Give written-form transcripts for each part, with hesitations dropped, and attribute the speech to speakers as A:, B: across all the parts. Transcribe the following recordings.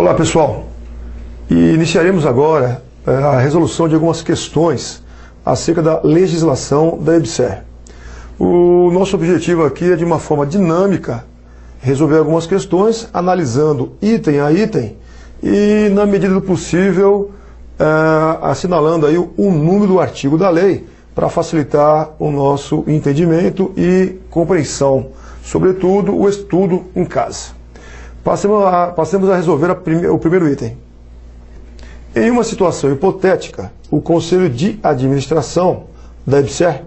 A: Olá pessoal, iniciaremos agora a resolução de algumas questões acerca da legislação da EBSER. O nosso objetivo aqui é de uma forma dinâmica resolver algumas questões, analisando item a item e, na medida do possível, assinalando aí o número do artigo da lei para facilitar o nosso entendimento e compreensão, sobretudo o estudo em casa. Passemos a resolver o primeiro item. Em uma situação hipotética, o Conselho de Administração da EBSER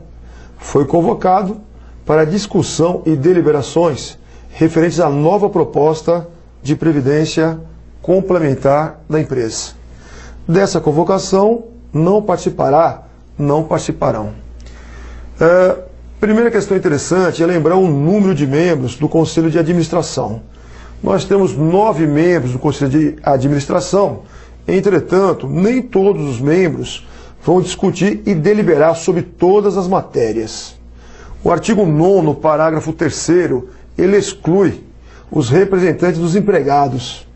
A: foi convocado para discussão e deliberações referentes à nova proposta de previdência complementar da empresa. Dessa convocação não participarão. Primeira questão interessante é lembrar o número de membros do Conselho de Administração. Nós temos 9 membros do Conselho de Administração, entretanto, nem todos os membros vão discutir e deliberar sobre todas as matérias. O artigo 9º, parágrafo 3º, ele exclui os representantes dos empregados,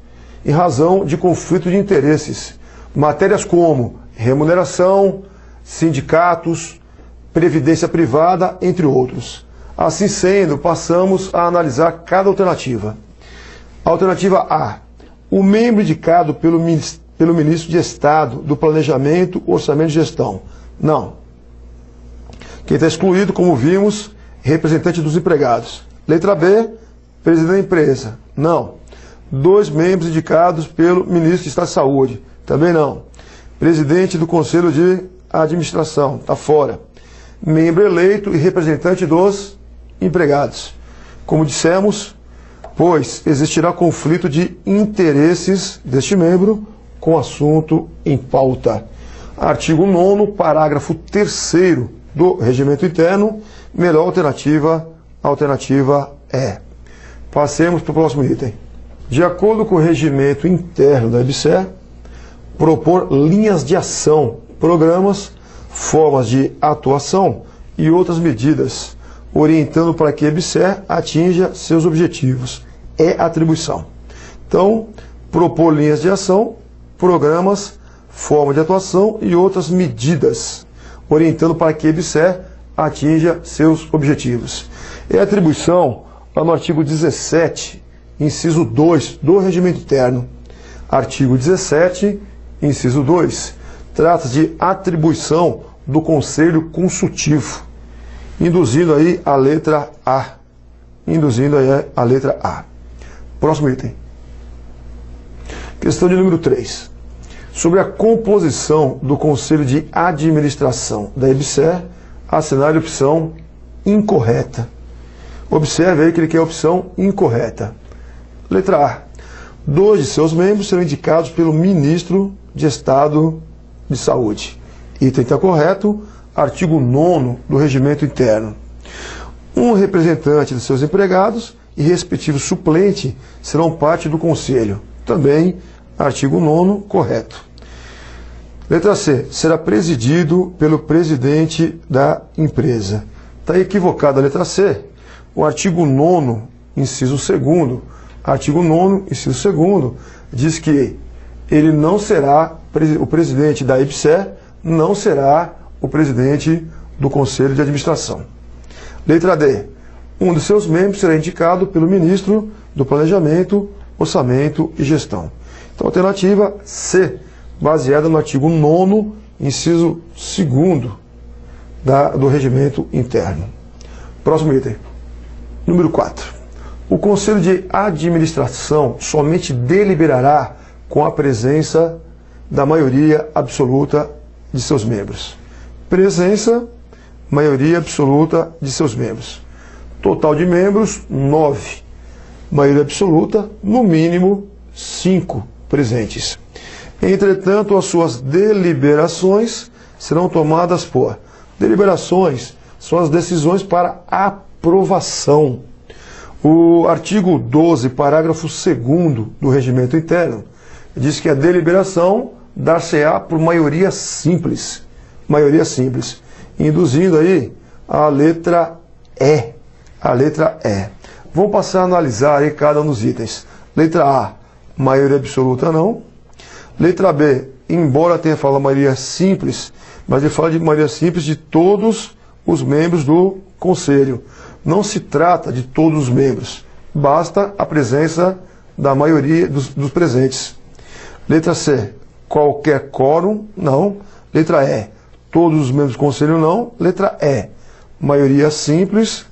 A: em razão de conflito de interesses, matérias como remuneração, sindicatos, previdência privada, entre outros. Assim sendo, passamos a analisar cada alternativa. Alternativa A. O membro indicado pelo Ministro de Estado do Planejamento, Orçamento e Gestão. Não. Quem está excluído, como vimos, representante dos empregados. Letra B. Presidente da empresa. Não. 2 membros indicados pelo Ministro de Estado de Saúde. Também não. Presidente do Conselho de Administração. Está fora. Membro eleito e representante dos empregados. Como dissemos, pois existirá conflito de interesses deste membro com o assunto em pauta. Artigo 9º, parágrafo 3º do Regimento Interno, melhor alternativa E. Passemos para o próximo item. De acordo com o Regimento Interno da EBSER, propor linhas de ação, programas, formas de atuação e outras medidas, orientando para que a EBSER atinja seus objetivos. É atribuição. Então, propor linhas de ação, programas, forma de atuação e outras medidas, orientando para que a EBSER atinja seus objetivos. É atribuição lá no artigo 17, inciso 2 do Regimento Interno. Artigo 17, inciso 2. Trata-se de atribuição do Conselho Consultivo, induzindo aí a letra A. Próximo item. Questão de número 3. Sobre a composição do Conselho de Administração da EBSER, assinale a opção incorreta. Observe aí que ele quer a opção incorreta. Letra A. 2 de seus membros serão indicados pelo Ministro de Estado de Saúde. Item está correto. Artigo 9º do Regimento Interno. Um representante de seus empregados e respectivo suplente serão parte do Conselho. Também, artigo 9º, correto. Letra C. Será presidido pelo presidente da empresa. Está equivocada a letra C. O artigo 9º, inciso 2º, diz que ele não será, o presidente da EBSER não será o presidente do Conselho de Administração. Letra D. Um dos seus membros será indicado pelo Ministro do Planejamento, Orçamento e Gestão. Então, alternativa C, baseada no artigo 9º, inciso 2º do Regimento Interno. Próximo item. Número 4. O Conselho de Administração somente deliberará com a presença da maioria absoluta de seus membros. Presença, maioria absoluta de seus membros. Total de membros, 9. Maioria absoluta, no mínimo, 5 presentes. Entretanto, as suas deliberações serão tomadas por... Deliberações são as decisões para aprovação. O artigo 12, parágrafo 2º do Regimento Interno, diz que a deliberação dar-se-á por maioria simples, induzindo aí a letra E. Vamos passar a analisar aí cada um dos itens. Letra A, maioria absoluta não. Letra B, embora tenha falado maioria simples, mas ele fala de maioria simples de todos os membros do Conselho. Não se trata de todos os membros, basta a presença da maioria dos presentes. Letra C, qualquer quórum, não. Letra E, todos os membros do Conselho, não. Letra E, maioria simples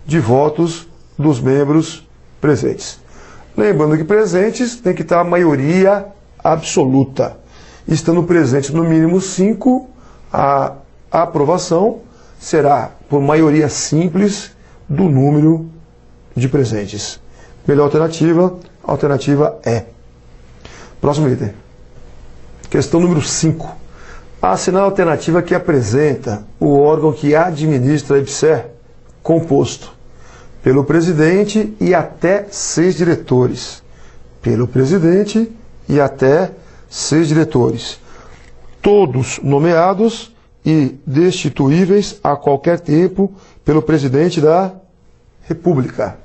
A: de votos dos membros presentes. Lembrando que presentes tem que estar a maioria absoluta. Estando presentes no mínimo 5, a aprovação será por maioria simples do número de presentes. Melhor alternativa, alternativa E. Próximo item. Questão número 5. Assinar a alternativa que apresenta o órgão que administra a IBSER, composto pelo presidente e até 6 diretores. Pelo presidente e até 6 diretores. Todos nomeados e destituíveis a qualquer tempo pelo presidente da República.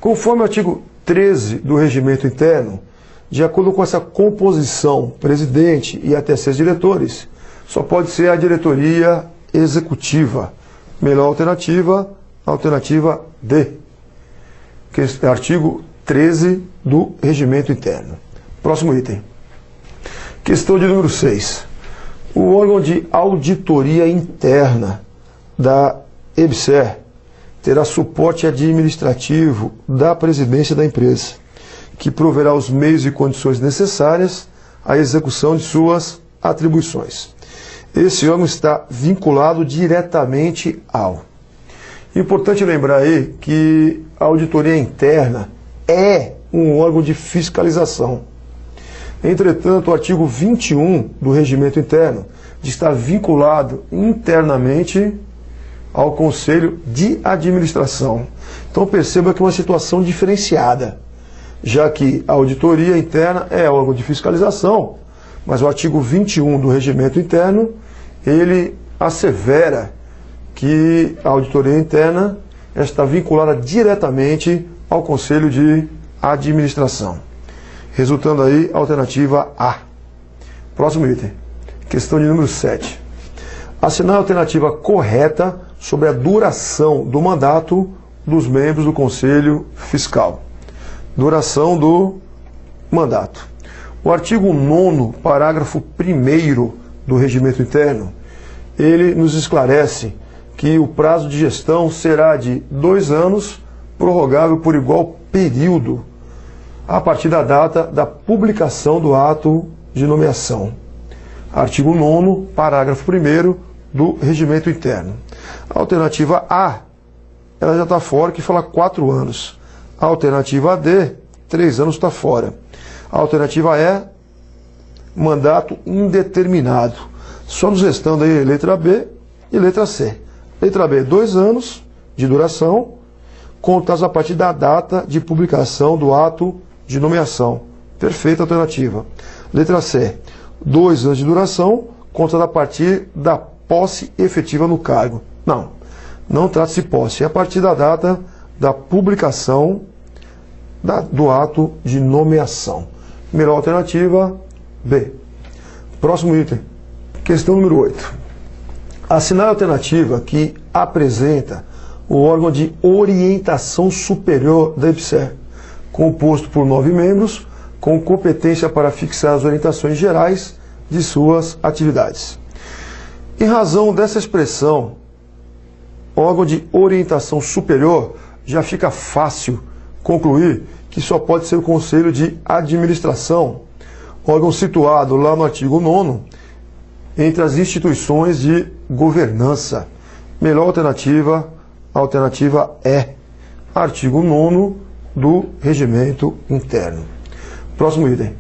A: Conforme o artigo 13 do Regimento Interno, de acordo com essa composição, presidente e até 6 diretores, só pode ser a diretoria executiva. Melhor alternativa, alternativa D. Que é artigo 13 do Regimento Interno. Próximo item. Questão de número 6. O órgão de auditoria interna da IBSER terá suporte administrativo da presidência da empresa, que proverá os meios e condições necessárias à execução de suas atribuições. Esse órgão está vinculado diretamente ao. Importante lembrar aí que a auditoria interna é um órgão de fiscalização. Entretanto, o artigo 21 do Regimento Interno de estar vinculado internamente ao Conselho de Administração. Então perceba que é uma situação diferenciada, já que a auditoria interna é órgão de fiscalização, mas o artigo 21 do Regimento Interno, ele assevera que a auditoria interna está vinculada diretamente ao Conselho de Administração. Resultando aí, alternativa A. Próximo item. Questão de número 7. Assinar a alternativa correta sobre a duração do mandato dos membros do Conselho Fiscal. Duração do mandato. O artigo 9º, parágrafo 1º do Regimento Interno, ele nos esclarece que o prazo de gestão será de 2 anos, prorrogável por igual período, a partir da data da publicação do ato de nomeação. Artigo 9º, parágrafo 1º do Regimento Interno. A alternativa A, ela já está fora, que fala 4 anos. A alternativa D, 3 anos está fora. A alternativa E, mandato indeterminado. Só nos restando aí letra B e letra C. Letra B, 2 anos de duração, contados a partir da data de publicação do ato de nomeação. Perfeita alternativa. Letra C, 2 anos de duração, contados a partir da posse efetiva no cargo. Não trata-se de posse, é a partir da data da publicação do ato de nomeação. Melhor alternativa, B. Próximo item. Questão número 8. Assinar a alternativa que apresenta o órgão de orientação superior da IBSER, composto por 9 membros, com competência para fixar as orientações gerais de suas atividades. Em razão dessa expressão, órgão de orientação superior, já fica fácil concluir que só pode ser o Conselho de Administração, órgão situado lá no artigo 9º, entre as instituições de governança. Melhor alternativa, alternativa E, artigo 9º do Regimento Interno. Próximo item.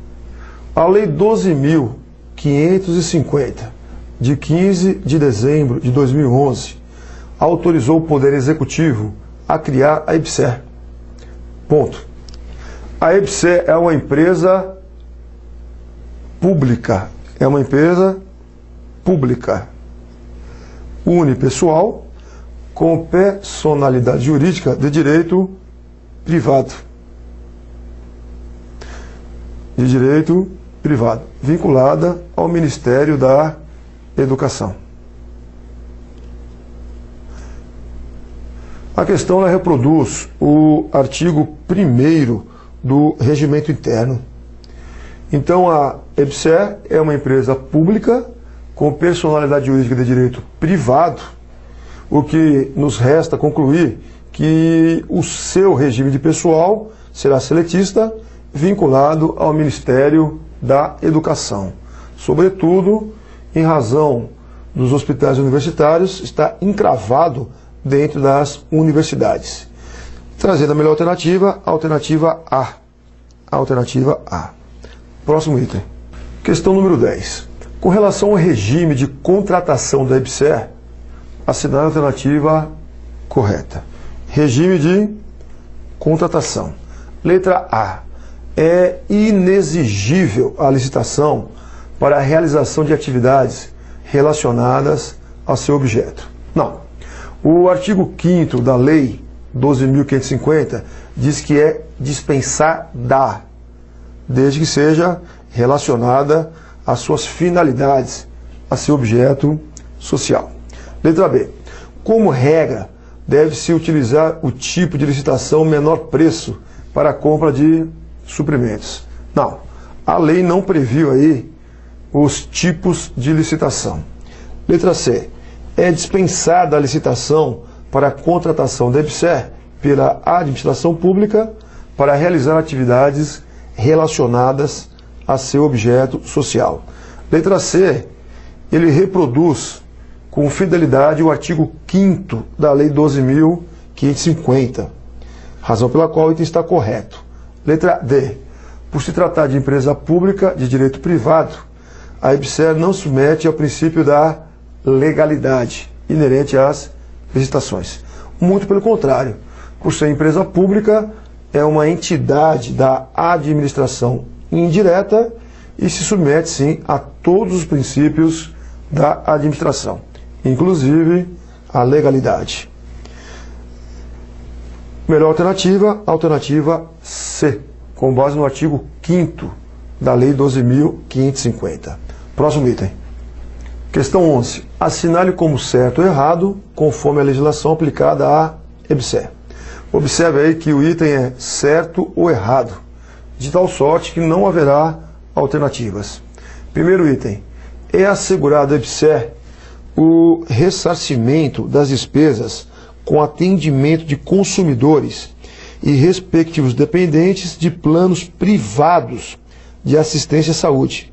A: A Lei 12.550, de 15 de dezembro de 2011, autorizou o Poder Executivo a criar a IBSER. Ponto. A IBSER é uma empresa pública. É uma empresa pública, unipessoal, com personalidade jurídica de direito privado. de direito privado, vinculada ao Ministério da Educação. A questão ela reproduz o artigo 1º do Regimento Interno. Então, a EBSER é uma empresa pública com personalidade jurídica de direito privado, o que nos resta concluir que o seu regime de pessoal será seletista, vinculado ao Ministério da Educação. Sobretudo, em razão dos hospitais universitários, está encravado dentro das universidades. Trazendo a melhor alternativa, alternativa A. Alternativa A. Próximo item. Questão número 10. Com relação ao regime de contratação da EBSER, assinar a alternativa correta. Regime de contratação. Letra A. É inexigível a licitação para a realização de atividades relacionadas ao seu objeto. Não. O artigo 5º da Lei 12.550 diz que é dispensada, desde que seja relacionada às suas finalidades, a seu objeto social. Letra B. Como regra, deve-se utilizar o tipo de licitação menor preço para a compra de suprimentos. Não, a lei não previu aí os tipos de licitação. Letra C. É dispensada a licitação para a contratação da EBSER pela administração pública para realizar atividades relacionadas a seu objeto social. Letra C. Ele reproduz com fidelidade o artigo 5º da Lei 12.550, razão pela qual o item está correto. Letra D. Por se tratar de empresa pública de direito privado, a EBSER não submete ao princípio da legalidade inerente às licitações. Muito pelo contrário, por ser empresa pública, é uma entidade da administração indireta e se submete, sim, a todos os princípios da administração, inclusive a legalidade. Melhor alternativa, alternativa C, com base no artigo 5º da Lei 12.550. Próximo item. Questão 11. Assinale como certo ou errado, conforme a legislação aplicada à EBSER. Observe aí que o item é certo ou errado, de tal sorte que não haverá alternativas. Primeiro item. É assegurado à EBSER o ressarcimento das despesas com atendimento de consumidores e respectivos dependentes de planos privados de assistência à saúde,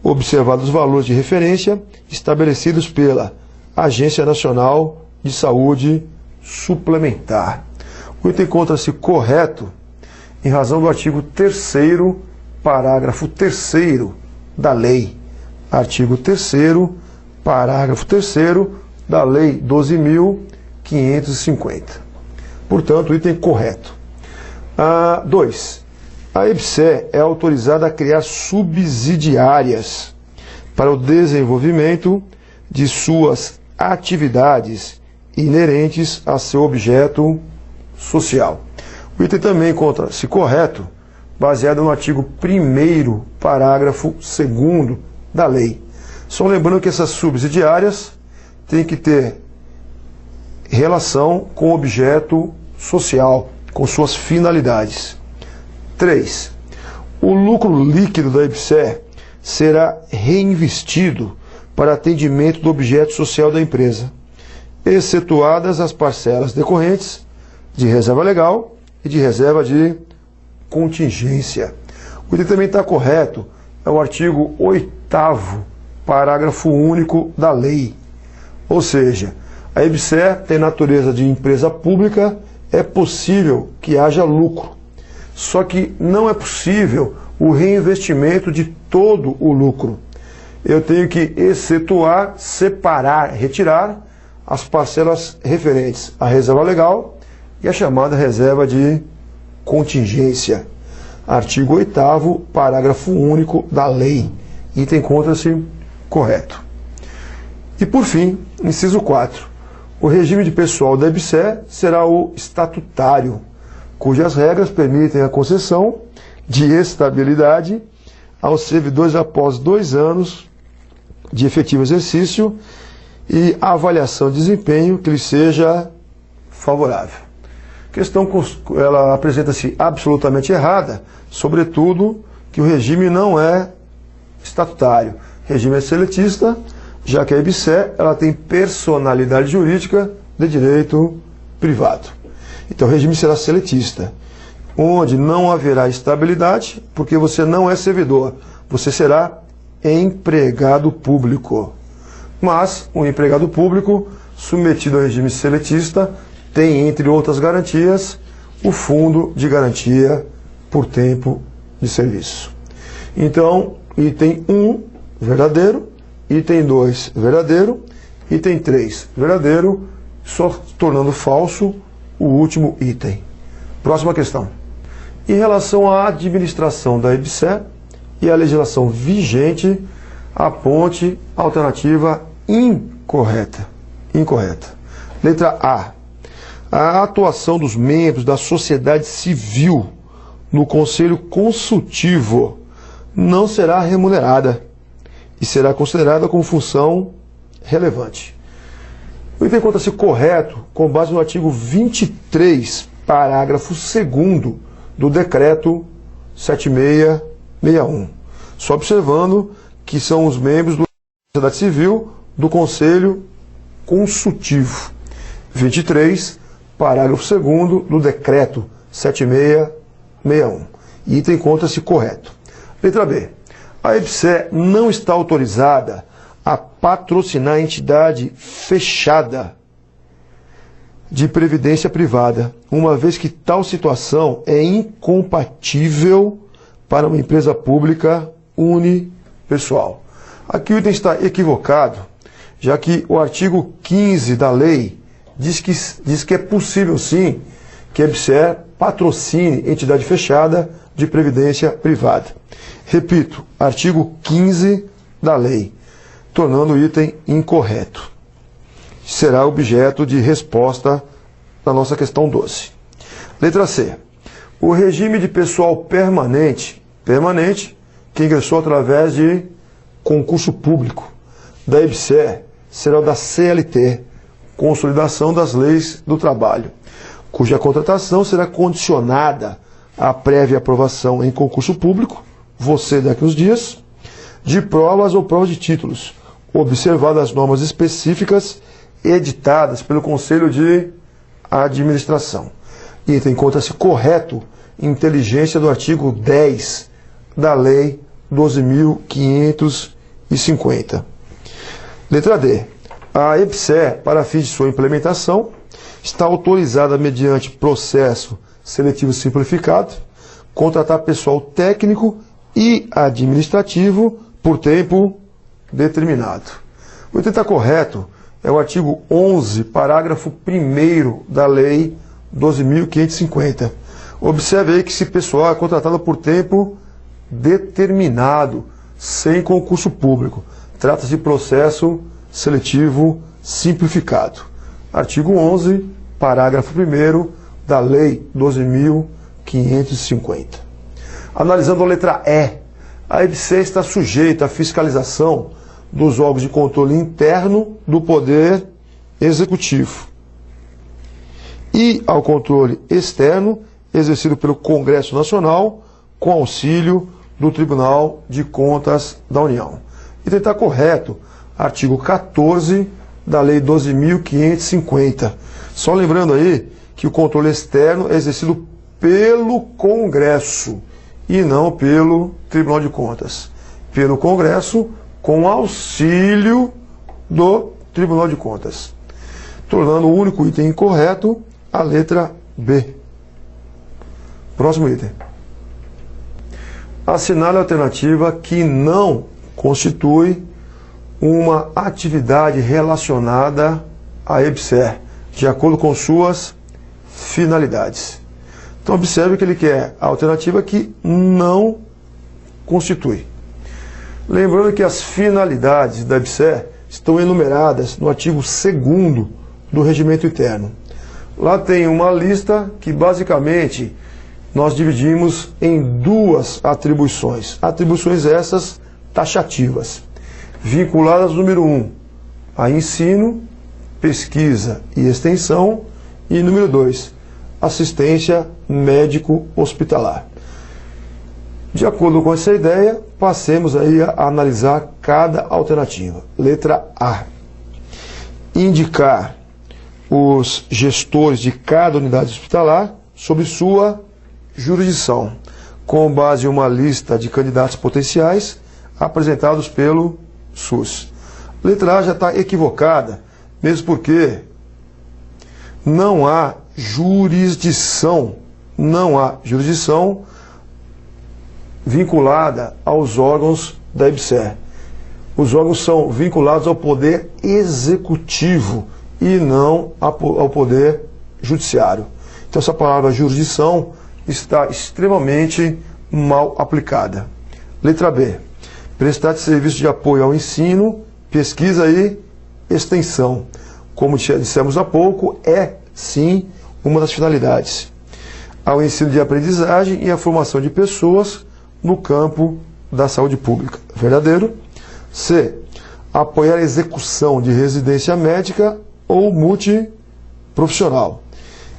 A: observados os valores de referência estabelecidos pela Agência Nacional de Saúde Suplementar. O item encontra-se correto em razão do artigo 3º, parágrafo 3º da lei. Artigo 3º, parágrafo 3º da Lei 12.550. Portanto, o item correto. 2. A EBSER é autorizada a criar subsidiárias para o desenvolvimento de suas atividades inerentes a seu objeto social. O item também encontra-se correto, baseado no artigo 1º, parágrafo 2º da lei. Só lembrando que essas subsidiárias têm que ter relação com o objeto social, com suas finalidades. 3. O lucro líquido da EBSER será reinvestido para atendimento do objeto social da empresa, excetuadas as parcelas decorrentes de reserva legal e de reserva de contingência. O item também está correto, é o artigo 8º, parágrafo único da lei. Ou seja, a EBSER tem natureza de empresa pública, é possível que haja lucro. Só que não é possível o reinvestimento de todo o lucro. Eu tenho que excetuar, separar, retirar as parcelas referentes à reserva legal e a chamada reserva de contingência. Artigo 8º, parágrafo único da lei. Item encontra-se correto. E por fim, inciso 4. O regime de pessoal da EBSER será o estatutário, cujas regras permitem a concessão de estabilidade aos servidores após 2 anos de efetivo exercício e a avaliação de desempenho que lhe seja favorável. A questão ela apresenta-se absolutamente errada, sobretudo que o regime não é estatutário. O regime é seletista, já que a EBSER ela tem personalidade jurídica de direito privado. Então o regime será seletista, onde não haverá estabilidade, porque você não é servidor, você será empregado público. Mas o empregado público, submetido ao regime seletista, tem, entre outras garantias, o fundo de garantia por tempo de serviço. Então, item 1, verdadeiro, item 2, verdadeiro, item 3, verdadeiro, só tornando falso o último item. Próxima questão. Em relação à administração da EBSER e à legislação vigente, aponte a alternativa incorreta. Incorreta. Letra A. A atuação dos membros da sociedade civil no Conselho Consultivo não será remunerada e será considerada como função relevante. O item encontra-se correto com base no artigo 23, parágrafo 2º do Decreto 7661. Só observando que são os membros da sociedade civil do Conselho Consultivo. 23, parágrafo 2º do Decreto 7661. Item encontra-se correto. Letra B. A EBSER não está autorizada a patrocinar entidade fechada de previdência privada, uma vez que tal situação é incompatível para uma empresa pública unipessoal. Aqui o item está equivocado, já que o artigo 15 da lei diz que é possível sim que a EBSER patrocine entidade fechada de previdência privada. Repito, artigo 15 da lei, tornando o item incorreto. Será objeto de resposta na nossa questão 12. Letra C. O regime de pessoal permanente, que ingressou através de concurso público da EBSER, será o da CLT, Consolidação das Leis do Trabalho, cuja contratação será condicionada à prévia aprovação em concurso público, você daqui uns dias, de provas ou provas de títulos, observadas as normas específicas editadas pelo Conselho de Administração. Item encontra-se correto inteligência do artigo 10 da Lei 12.550. Letra D. A EBSER, para fins de sua implementação, está autorizada mediante processo seletivo simplificado, contratar pessoal técnico e administrativo por tempo determinado. O item está correto, é o artigo 11, parágrafo 1º da Lei 12.550. Observe aí que esse pessoal é contratado por tempo determinado, sem concurso público. Trata-se de processo seletivo simplificado. Artigo 11, parágrafo 1º da Lei 12.550. Analisando a letra E, a EBSER está sujeita à fiscalização dos órgãos de controle interno do Poder Executivo e ao controle externo exercido pelo Congresso Nacional com auxílio do Tribunal de Contas da União. Item está correto, artigo 14 da Lei 12.550. Só lembrando aí que o controle externo é exercido pelo Congresso e não pelo Tribunal de Contas. Pelo Congresso, com auxílio do Tribunal de Contas. Tornando o único item incorreto a letra B. Próximo item. Assinale a alternativa que não constitui uma atividade relacionada à EBSER, de acordo com suas finalidades. Então observe que ele quer a alternativa que não constitui. Lembrando que as finalidades da EBSER estão enumeradas no artigo 2º do Regimento Interno. Lá tem uma lista que basicamente nós dividimos em duas atribuições. Atribuições essas taxativas, vinculadas, número 1, a ensino, pesquisa e extensão, e número 2, assistência médico-hospitalar. De acordo com essa ideia, passemos aí a analisar cada alternativa. Letra A. Indicar os gestores de cada unidade hospitalar sobre sua jurisdição, com base em uma lista de candidatos potenciais apresentados pelo SUS. Letra A já está equivocada, mesmo porque não há jurisdição vinculada aos órgãos da EBSER. Os órgãos são vinculados ao poder executivo e não ao poder judiciário. Então essa palavra jurisdição está extremamente mal aplicada. Letra B. Prestar serviço de apoio ao ensino, pesquisa e extensão. Como dissemos há pouco, é sim uma das finalidades. Ao ensino de aprendizagem e a formação de pessoas no campo da saúde pública. Verdadeiro. C. Apoiar a execução de residência médica ou multiprofissional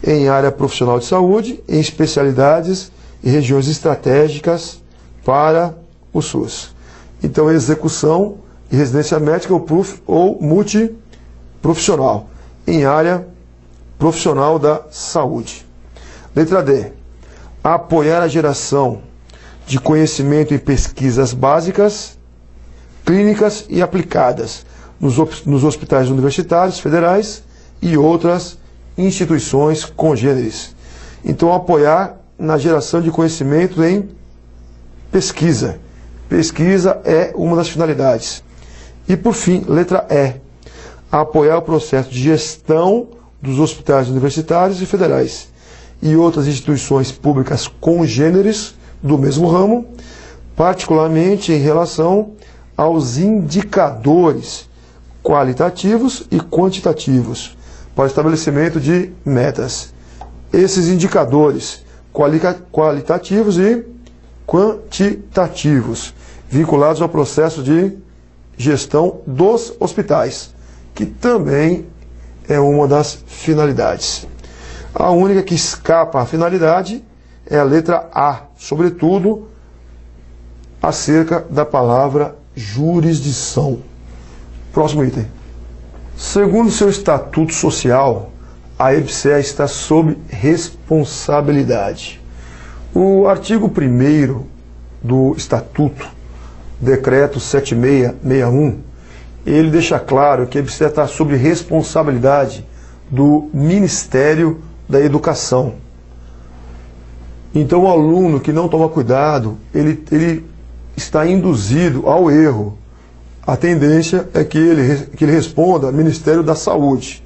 A: em área profissional de saúde, em especialidades e regiões estratégicas para o SUS. Então, execução de residência médica ou multiprofissional em área profissional da saúde. Letra D. Apoiar a geração de conhecimento em pesquisas básicas, clínicas e aplicadas nos hospitais universitários federais e outras instituições congêneres. Então, apoiar na geração de conhecimento em pesquisa. Pesquisa é uma das finalidades. E, por fim, letra E. Apoiar o processo de gestão dos hospitais universitários e federais e outras instituições públicas congêneres do mesmo ramo, particularmente em relação aos indicadores qualitativos e quantitativos para o estabelecimento de metas. Esses indicadores qualitativos e quantitativos vinculados ao processo de gestão dos hospitais, que também é uma das finalidades. A única que escapa à finalidade é a letra A, sobretudo acerca da palavra jurisdição. Próximo item. Segundo seu estatuto social, a EBSER está sob responsabilidade. O artigo 1º do estatuto, decreto 7661, ele deixa claro que a EBSER está sob responsabilidade do Ministério da Educação. Então o aluno que não toma cuidado, ele está induzido ao erro. A tendência é que ele responda ao Ministério da Saúde.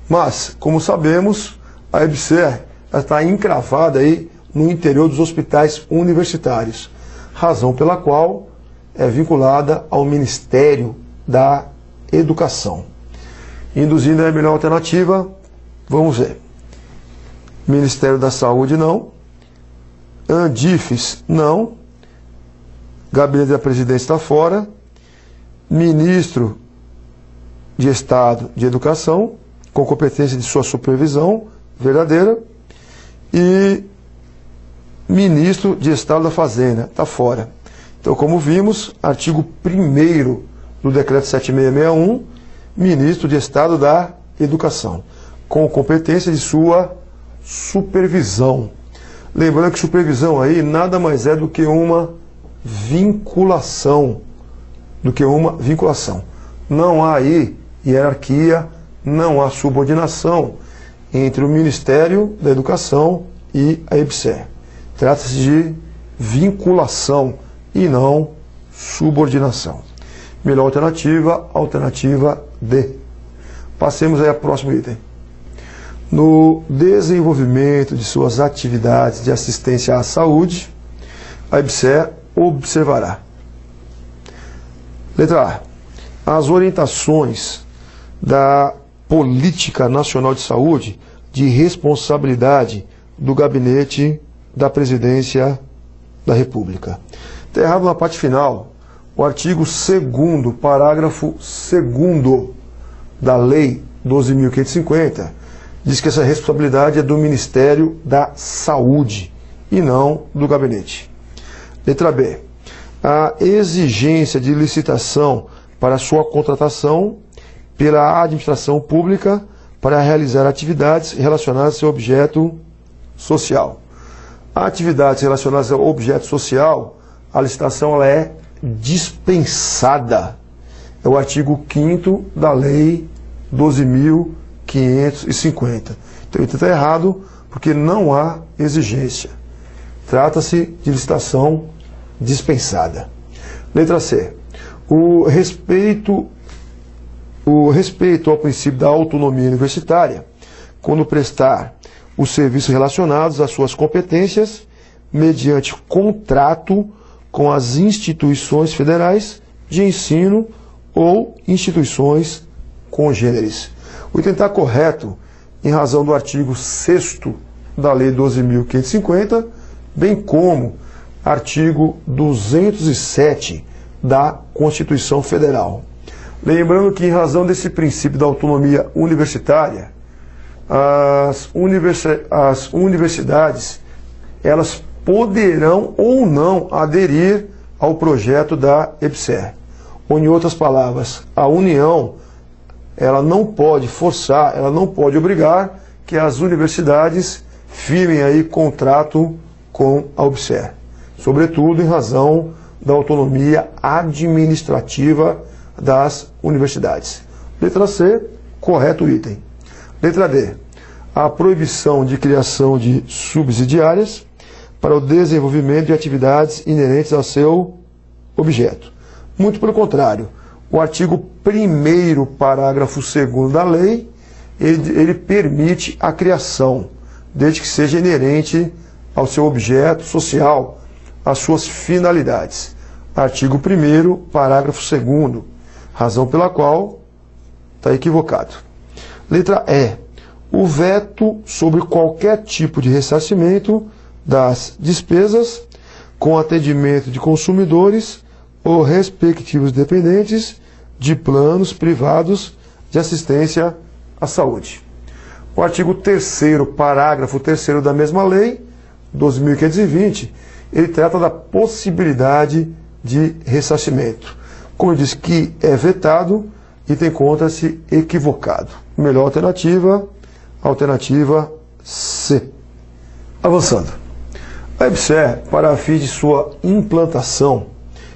A: Mas, como sabemos, a EBSER está encravada aí no interior dos hospitais universitários, razão pela qual é vinculada ao Ministério da Educação. Induzindo a melhor alternativa, vamos ver. Ministério da Saúde não, Andifes não, Gabinete da Presidência está fora, Ministro de Estado de Educação, com competência de sua supervisão verdadeira, e Ministro de Estado da Fazenda está fora. Então, como vimos, artigo 1º do Decreto 7661, Ministro de Estado da Educação, com competência de sua supervisão. Lembrando que supervisão aí nada mais é do que uma vinculação. Não há aí hierarquia, não há subordinação entre o Ministério da Educação e a EBSER. Trata-se de vinculação e não subordinação. Melhor alternativa, alternativa D. Passemos aí ao próximo item. No desenvolvimento de suas atividades de assistência à saúde, a EBSER observará. Letra A. As orientações da Política Nacional de Saúde de responsabilidade do Gabinete da Presidência da República. Está errado na parte final. O artigo 2º, parágrafo 2º da Lei 12.550 diz que essa responsabilidade é do Ministério da Saúde e não do gabinete. Letra B. A exigência de licitação para sua contratação pela administração pública para realizar atividades relacionadas ao seu objeto social. Atividades relacionadas ao objeto social, a licitação ela é dispensada. É o artigo 5º da Lei 12.550. Então, ele está errado porque não há exigência. Trata-se de licitação dispensada. Letra C. O respeito ao princípio da autonomia universitária, quando prestar os serviços relacionados às suas competências, mediante contrato com as instituições federais de ensino ou instituições congêneres. O item está correto em razão do artigo 6º da Lei 12.550, bem como artigo 207 da Constituição Federal. Lembrando que, em razão desse princípio da autonomia universitária, as universidades elas poderão ou não aderir ao projeto da EBSER. Ou, em outras palavras, a União ela não pode forçar, ela não pode obrigar que as universidades firmem aí contrato com a EBSER, sobretudo em razão da autonomia administrativa das universidades. Letra C, correto o item. Letra D, a proibição de criação de subsidiárias para o desenvolvimento de atividades inerentes ao seu objeto. Muito pelo contrário, o artigo 1º, parágrafo 2º da lei, ele permite a criação, desde que seja inerente ao seu objeto social, às suas finalidades. Artigo 1º, parágrafo 2º, razão pela qual está equivocado. Letra E. O veto sobre qualquer tipo de ressarcimento das despesas com atendimento de consumidores ou respectivos dependentes de planos privados de assistência à saúde. O artigo 3º, parágrafo 3º da mesma lei, 12.520, ele trata da possibilidade de ressarcimento. Como eu disse que é vetado, item encontra-se equivocado. Melhor alternativa, alternativa C. Avançando. A EBSER, para fins de sua implantação,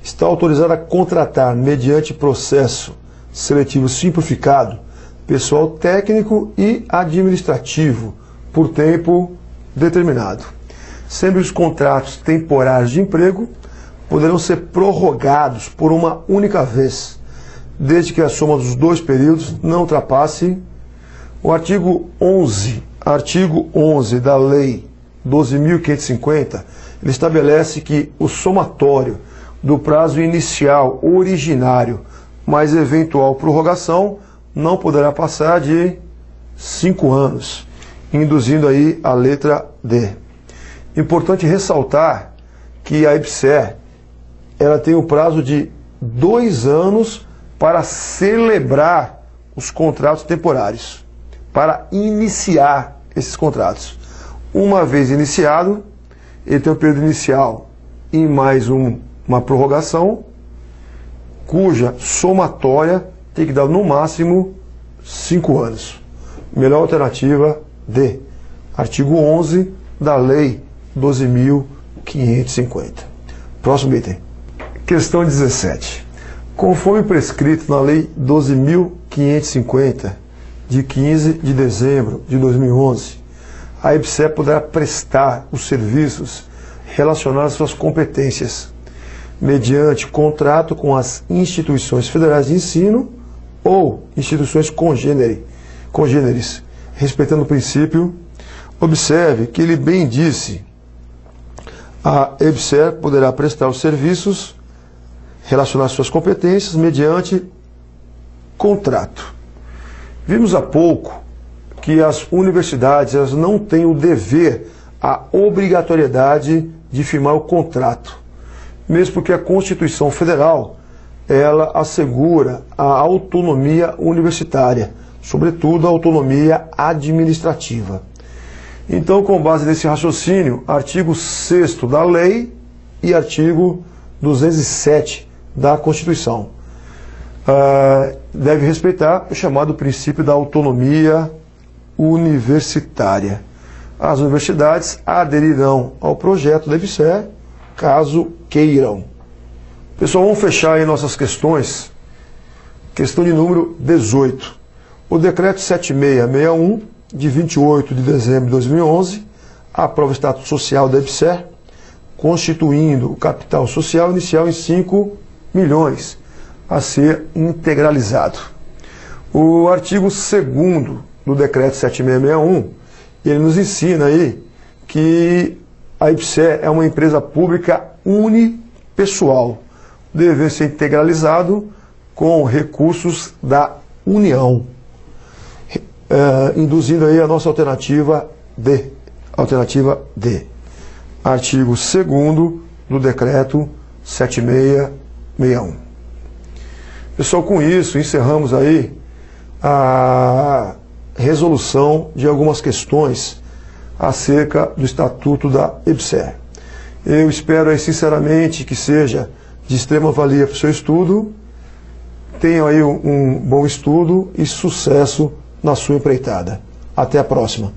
A: está autorizada a contratar, mediante processo seletivo simplificado, pessoal técnico e administrativo, por tempo determinado. Sempre os contratos temporários de emprego poderão ser prorrogados por uma única vez, desde que a soma dos dois períodos não ultrapasse o artigo 11 da Lei 12.550, ele estabelece que o somatório do prazo inicial originário mais eventual prorrogação não poderá passar de 5 anos, induzindo aí a letra D. Importante ressaltar que a EBSER ela tem o prazo de 2 anos para celebrar os contratos temporários, para iniciar esses contratos. Uma vez iniciado, ele tem o período inicial e mais uma prorrogação, cuja somatória tem que dar no máximo 5 anos. Melhor alternativa D. Artigo 11 da Lei 12.550. Próximo item. Questão 17. Conforme prescrito na Lei 12.550, de 15 de dezembro de 2011, a EBSER poderá prestar os serviços relacionados às suas competências, mediante contrato com as instituições federais de ensino ou instituições congêneres, respeitando o princípio. Observe que ele bem disse, a EBSER poderá prestar os serviços relacionados às suas competências mediante contrato. Vimos há pouco que as universidades elas não têm o dever a obrigatoriedade de firmar o contrato, mesmo porque a Constituição Federal ela assegura a autonomia universitária, sobretudo a autonomia administrativa. Então, com base nesse raciocínio, artigo 6º da lei e artigo 207 da Constituição, deve respeitar o chamado princípio da autonomia universitária. As universidades aderirão ao projeto da EBSER, caso queiram. Pessoal, vamos fechar aí nossas questões. Questão de número 18. O decreto 7661, de 28 de dezembro de 2011, aprova o Estatuto Social da EBSER, constituindo o capital social inicial em 5 milhões, a ser integralizado. O artigo 2º do decreto 7661, ele nos ensina aí que a EBSER é uma empresa pública unipessoal, deve ser integralizado com recursos da União, induzindo aí a nossa alternativa D. Alternativa D. Artigo 2º do decreto 7661. Pessoal, com isso encerramos aí a resolução de algumas questões acerca do Estatuto da EBSER. Eu espero aí, sinceramente, que seja de extrema valia para o seu estudo. Tenham aí um bom estudo e sucesso na sua empreitada. Até a próxima.